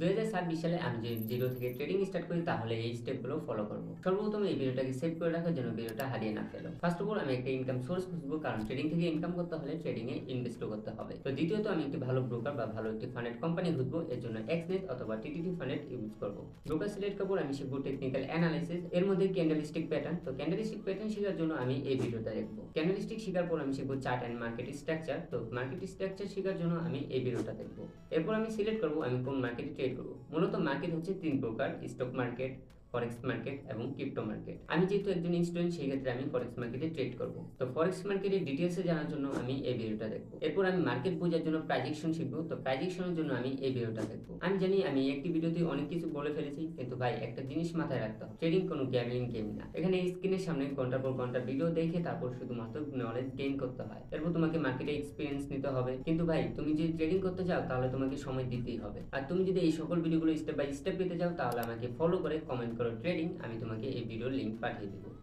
2026 সালে আমি যদি জিরো থেকে ট্রেডিং স্টার্ট করি তাহলে এই স্টেপগুলো ফলো করব। সর্বপ্রথম এই ভিডিওটাকে সেভ করে রাখার জন্য ভিডিওটা হারিয়ে না ফেলো। ফার্স্ট অফ অল আমি একটা ইনকাম সোর্স খুঁজবো, কারণ ট্রেডিং থেকে ইনকাম করতে হলে ট্রেডিং এ ইনভেস্টও করতে হবে। তো দ্বিতীয়ত আমি একটি ভালো ব্রোকার বা ভালো একটি ফান্ডেড কোম্পানি খুঁজবো। এর জন্য এক্সনেস অথবা টিটিটি ফান্ডেড ইউজ করব। ব্রোকার সিলেক্ট করব, আমি শিখবো টেকনিক্যাল অ্যানালাইসিস, এর মধ্যে ক্যান্ডেলস্টিক প্যাটার্ন। তো ক্যান্ডেলস্টিক প্যাটার্ন শেখার জন্য আমি এই ভিডিওটা দেখবো। ক্যান্ডেলস্টিক শেখার পর আমি শিখবো চার্ট এন্ড মার্কেট স্ট্রাকচার। তো মার্কেট স্ট্রাকচার শেখার জন্য আমি এই ভিডিওটা দেখবো। এরপর আমি সিলেক্ট করব আমি কোন মার্কেটে ট্রেড করব। মূলত মার্কেট হচ্ছে তিন প্রকার: স্টক মার্কেট, ফরেক্স মার্কেট এবং ক্রিপ্টো মার্কেট। আমি যেহেতু একজন স্টুডেন্ট, সেই ক্ষেত্রে আমি ফরেক্স মার্কেটে ট্রেড করব। তো ফরেক্স মার্কেটের ডিটেইলসে জানার জন্য আমি এই ভিডিওটা দেখবো। এরপর আমি মার্কেট বোঝার জন্য প্রাইজেকশন শিখবো। তো প্রাইজেকশনের জন্য আমি এই ভিডিওটা দেখবো। আমি জানি আমি একটি ভিডিওতে অনেক কিছু বলে ফেলেছি, কিন্তু ভাই একটা জিনিস মাথায় রাখতে হবে, ট্রেডিং কোনো গ্যামলিং গেম না। এখানে স্ক্রিনের সামনে ঘন্টার পর ঘন্টা ভিডিও দেখে তারপর শুধুমাত্র নলেজ গেইন করতে হয়। এরপর তোমাকে মার্কেটে এক্সপিরিয়েন্স নিতে হবে। কিন্তু ভাই তুমি যদি ট্রেডিং করতে চাও তাহলে তোমাকে সময় দিতেই হবে। আর তুমি যদি এই সকল ভিডিওগুলো স্টেপ বাই স্টেপ পেতে চাও তাহলে আমাকে ফলো করে কমেন্ট করো ট্রেডিং, আমি তোমাকে এই ভিডিওর লিংক পাঠিয়ে দেবো।